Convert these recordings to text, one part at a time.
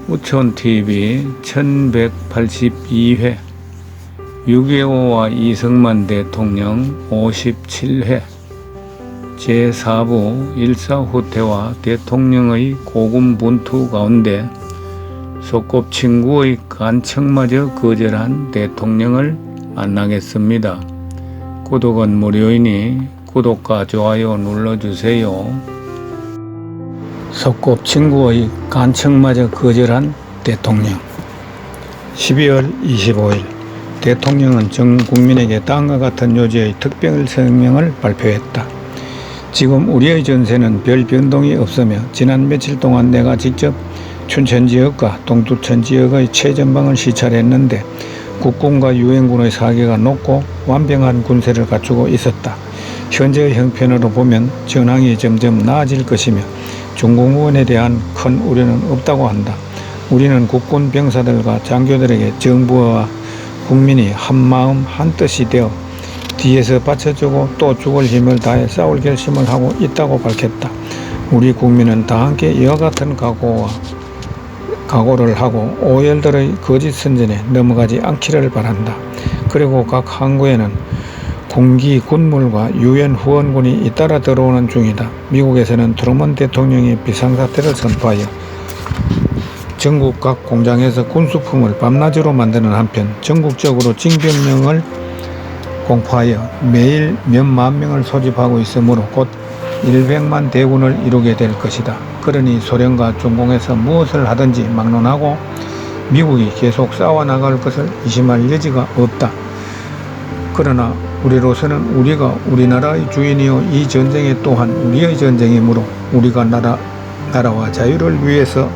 우촌TV 1182회 6.25와 이승만 대통령 57회 제4부 일사후퇴와 대통령의 고군분투 가운데 소꿉친구의 간청마저 거절한 대통령을 만나겠습니다. 구독은 무료이니 구독과 좋아요 눌러주세요. 소꿉친구의 간청마저 거절한 대통령. 12월 25일 대통령은 전 국민에게 다음과 같은 요지의 특별 성명을 발표했다. 지금 우리의 전세는 별 변동이 없으며 지난 며칠 동안 내가 직접 춘천 지역과 동두천 지역의 최전방을 시찰했는데 국군과 유엔군의 사기가 높고 완병한 군세를 갖추고 있었다. 현재의 형편으로 보면 전황이 점점 나아질 것이며 중공군에 대한 큰 우려는 없다고 한다. 우리는 국군 병사들과 장교들에게 정부와 국민이 한마음 한뜻이 되어 뒤에서 받쳐주고 또 죽을 힘을 다해 싸울 결심을 하고 있다고 밝혔다. 우리 국민은 다 함께 이와 같은 각오를 하고 오열들의 거짓 선전에 넘어가지 않기를 바란다. 그리고 각 항구에는 군기, 군물과 유엔 후원군이 잇따라 들어오는 중이다. 미국에서는 트루먼 대통령이 비상사태를 선포하여 전국 각 공장에서 군수품을 밤낮으로 만드는 한편 전국적으로 징병령을 공포하여 매일 몇만 명을 소집하고 있으므로 곧 100만 대군을 이루게 될 것이다. 그러니 소련과 중공에서 무엇을 하든지 막론하고 미국이 계속 싸워나갈 것을 의심할 여지가 없다. 그러나 우리로서는 우리가 우리나라의 주인이요 이 전쟁이 또한 우리의 전쟁이므로 우리가 나라와 자유를 위해서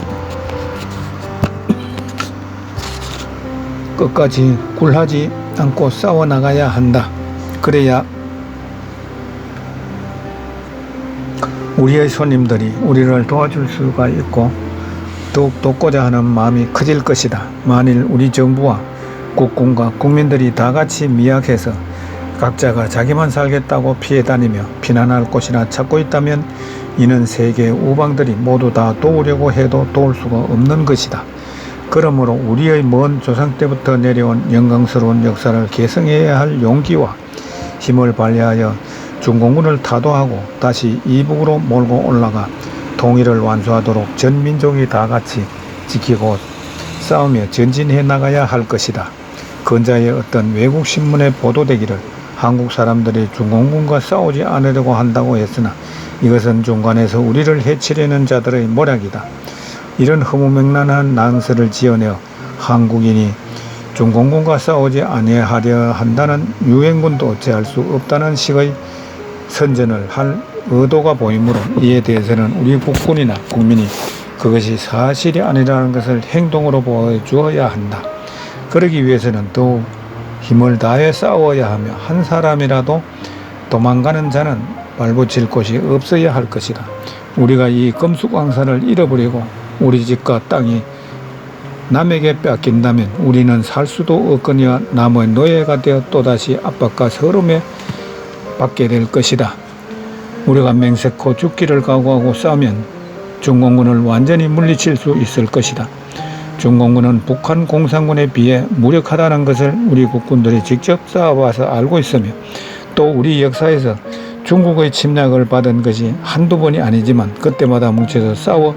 끝까지 굴하지 않고 싸워나가야 한다. 그래야 우리의 손님들이 우리를 도와줄 수가 있고 더욱 돕고자 하는 마음이 커질 것이다. 만일 우리 정부와 국군과 국민들이 다 같이 미약해서 각자가 자기만 살겠다고 피해 다니며 피난할 곳이나 찾고 있다면 이는 세계 우방들이 모두 다 도우려고 해도 도울 수가 없는 것이다. 그러므로 우리의 먼 조상 때부터 내려온 영광스러운 역사를 계승해야 할 용기와 힘을 발휘하여 중공군을 타도하고 다시 이북으로 몰고 올라가 통일을 완수하도록 전 민족이 다 같이 지키고 싸우며 전진해 나가야 할 것이다. 근자의 어떤 외국 신문에 보도되기를 한국 사람들이 중공군과 싸우지 않으려고 한다고 했으나 이것은 중간에서 우리를 해치려는 자들의 모략이다. 이런 허무맹랑한 낭설을 지어내어 한국인이 중공군과 싸우지 아니하려 한다는 유엔군도 어찌할 수 없다는 식의 선전을 할 의도가 보이므로 이에 대해서는 우리 국군이나 국민이 그것이 사실이 아니라는 것을 행동으로 보여주어야 한다. 그러기 위해서는 더욱 힘을 다해 싸워야 하며 한 사람이라도 도망가는 자는 발붙일 곳이 없어야 할 것이다. 우리가 이 금수강산을 잃어버리고 우리 집과 땅이 남에게 뺏긴다면 우리는 살 수도 없거니와 남의 노예가 되어 또다시 압박과 서름에 받게 될 것이다. 우리가 맹세코 죽기를 각오하고 싸우면 중공군을 완전히 물리칠 수 있을 것이다. 중공군은 북한 공산군에 비해 무력하다는 것을 우리 국군들이 직접 싸워봐서 알고 있으며 또 우리 역사에서 중국의 침략을 받은 것이 한두 번이 아니지만 그때마다 뭉쳐서 싸워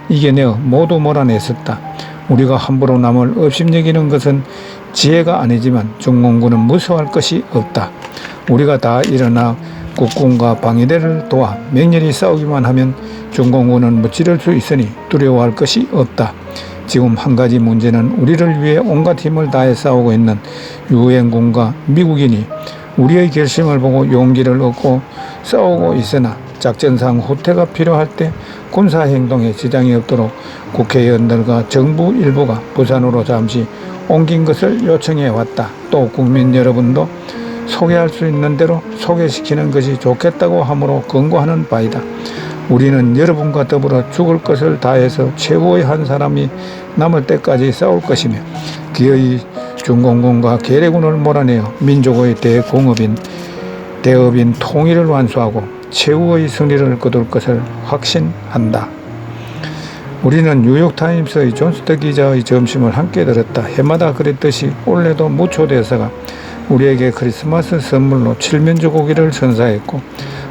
이겨내어 모두 몰아냈었다. 우리가 함부로 남을 업심여기는 것은 지혜가 아니지만 중공군은 무서워할 것이 없다. 우리가 다 일어나 국군과 방위대를 도와 맹렬히 싸우기만 하면 중공군은 무찌를 수 있으니 두려워할 것이 없다. 지금 한 가지 문제는 우리를 위해 온갖 힘을 다해 싸우고 있는 유엔군과 미국인이 우리의 결심을 보고 용기를 얻고 싸우고 있으나 작전상 후퇴가 필요할 때 군사행동에 지장이 없도록 국회의원들과 정부 일부가 부산으로 잠시 옮긴 것을 요청해 왔다. 또 국민 여러분도 소개할 수 있는 대로 소개시키는 것이 좋겠다고 함으로 권고하는 바이다. 우리는 여러분과 더불어 죽을 것을 다해서 최후의 한 사람이 남을 때까지 싸울 것이며 기어이 중공군과 계례군을 몰아내어 민족의 대업인 통일을 완수하고 최후의 승리를 거둘 것을 확신한다. 우리는 뉴욕타임스의 존스터 기자의 점심을 함께 들었다. 해마다 그랬듯이 올해도 무초 대사가 우리에게 크리스마스 선물로 칠면조 고기를 선사했고,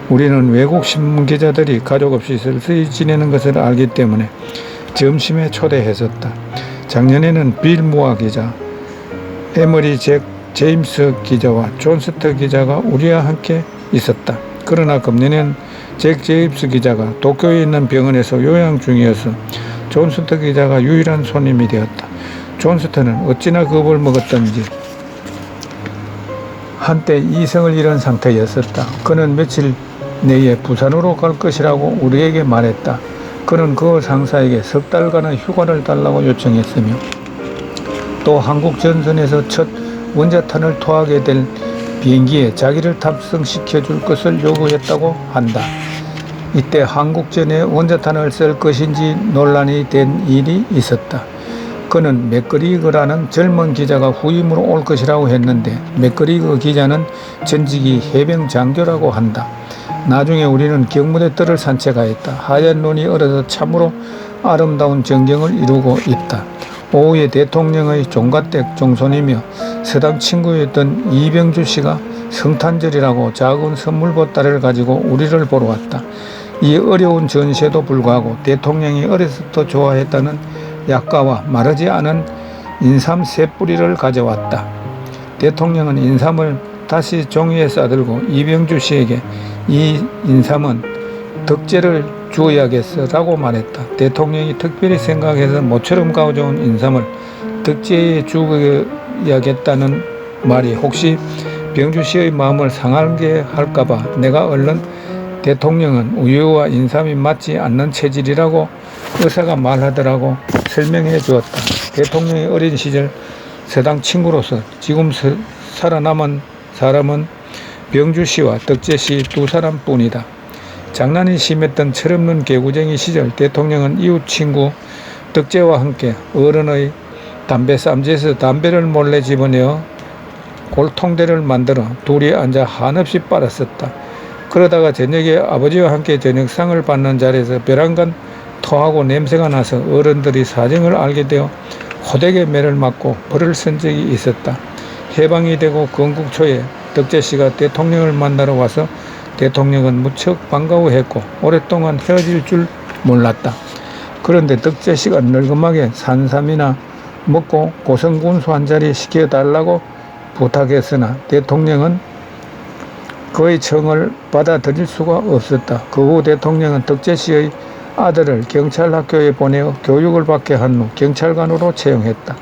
우리는 외국 신문 기자들이 가족 없이 쓸쓸히 지내는 것을 알기 때문에 점심에 초대했었다. 작년에는 빌 무아 기자, 에머리 제임스 기자와 존스터 기자가 우리와 함께 있었다. 그러나 금년엔 잭 제임스 기자가 도쿄에 있는 병원에서 요양 중이어서 존스터 기자가 유일한 손님이 되었다. 존스터는 어찌나 겁을 먹었던지 한때 이성을 잃은 상태였었다. 그는 며칠 내에 부산으로 갈 것이라고 우리에게 말했다. 그는 그 상사에게 석 달간의 휴가를 달라고 요청했으며 또 한국 전선에서 첫 원자탄을 토하게 될 비행기에 자기를 탑승시켜 줄 것을 요구했다고 한다. 이때 한국전에 원자탄을 쓸 것인지 논란이 된 일이 있었다. 그는 맥그리거라는 젊은 기자가 후임으로 올 것이라고 했는데 맥그리거 기자는 전직이 해병 장교라고 한다. 나중에 우리는 경무대 뜰을 산책하였다. 하얀 눈이 얼어서 참으로 아름다운 전경을 이루고 있다. 오후에 대통령의 종가댁 종손이며 서당 친구였던 이병주 씨가 성탄절이라고 작은 선물 보따리를 가지고 우리를 보러 왔다. 이 어려운 전세도 불구하고 대통령이 어렸을 때 좋아했다는 약과와 마르지 않은 인삼 세 뿌리를 가져왔다. 대통령은 인삼을 다시 종이에 싸들고 이병주 씨에게 이 인삼은 덕제를 주어야겠어라고 말했다. 대통령이 특별히 생각해서 모처럼 가져온 인삼을 덕제에 주어야겠다는 말이 혹시 병주 씨의 마음을 상하게 할까봐 내가 얼른 대통령은 우유와 인삼이 맞지 않는 체질이라고 의사가 말하더라고 설명해 주었다. 대통령의 어린 시절 서당 친구로서 지금 살아남은 사람은 병주 씨와 덕제 씨 두 사람뿐이다. 장난이 심했던 철없는 개구쟁이 시절 대통령은 이웃 친구 덕제와 함께 어른의 담배 쌈지에서 담배를 몰래 집어내어 골통대를 만들어 둘이 앉아 한없이 빨았었다. 그러다가 저녁에 아버지와 함께 저녁상을 받는 자리에서 벼랑간 토하고 냄새가 나서 어른들이 사정을 알게 되어 호되게 매를 맞고 벌을 쓴 적이 있었다. 해방이 되고 건국 초에 덕제 씨가 대통령을 만나러 와서 대통령은 무척 반가워했고 오랫동안 헤어질 줄 몰랐다. 그런데 덕제 씨가 늙음하게 산삼이나 먹고 고성군수 한 자리 시켜달라고 부탁했으나 대통령은 그의 청을 받아들일 수가 없었다. 그 후 대통령은 덕제 씨의 아들을 경찰학교에 보내어 교육을 받게 한 후 경찰관으로 채용했다.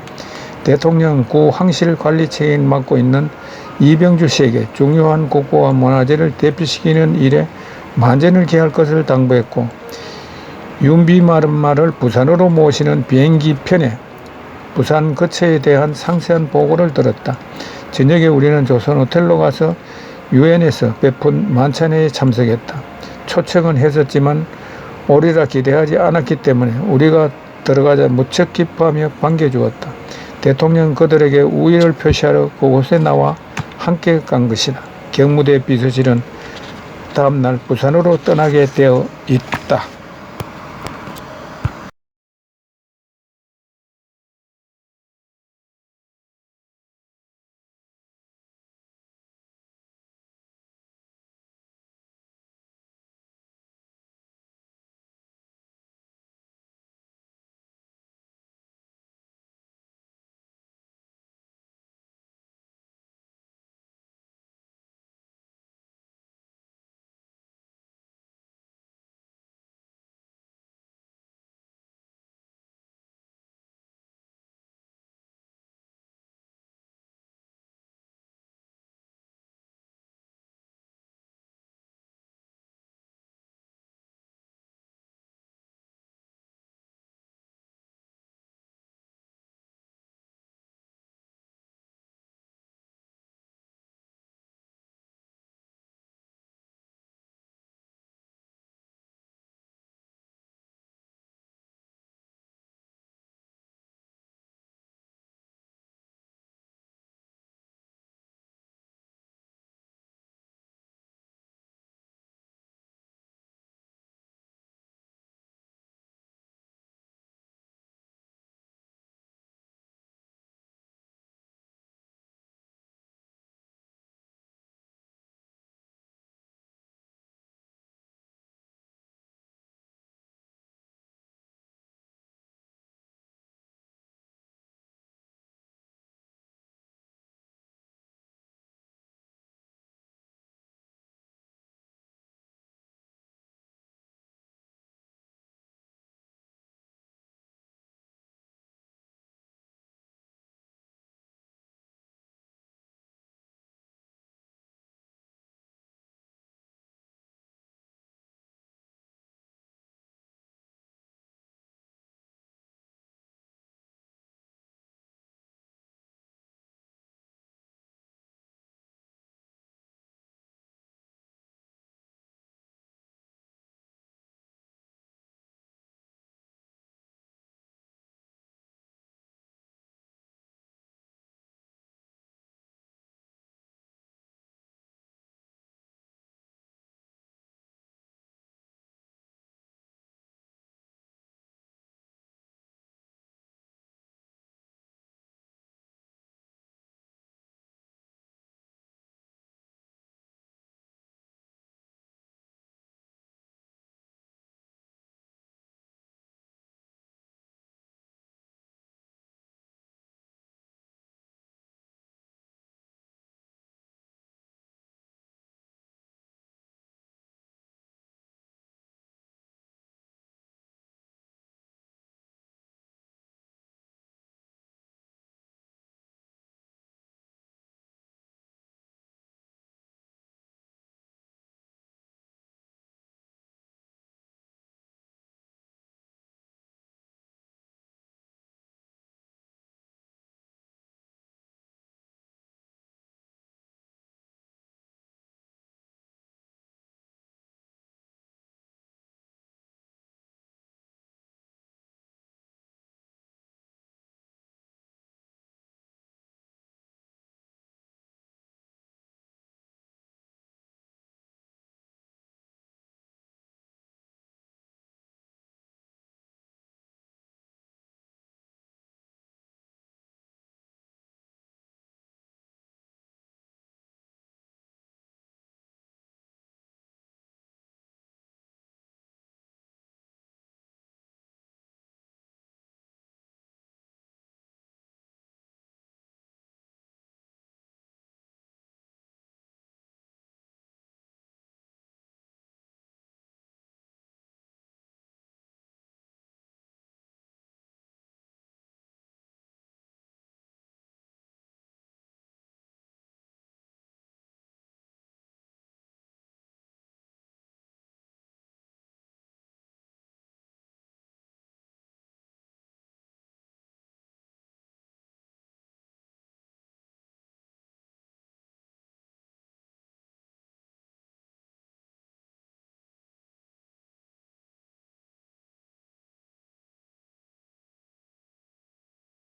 대통령은 구 항실 관리 책임을 맡고 있는 이병주 씨에게 중요한 국보와 문화재를 대피시키는 일에 만전을 기할 것을 당부했고 윤비마르마를 부산으로 모시는 비행기 편에 부산 거처에 대한 상세한 보고를 들었다. 저녁에 우리는 조선 호텔로 가서 유엔에서 베푼 만찬회에 참석했다. 초청은 했었지만 오리라 기대하지 않았기 때문에 우리가 들어가자 무척 기뻐하며 반겨주었다. 대통령은 그들에게 우애를 표시하러 그곳에 나와 함께 간 것이다. 경무대 비서실은 다음날 부산으로 떠나게 되어 있다.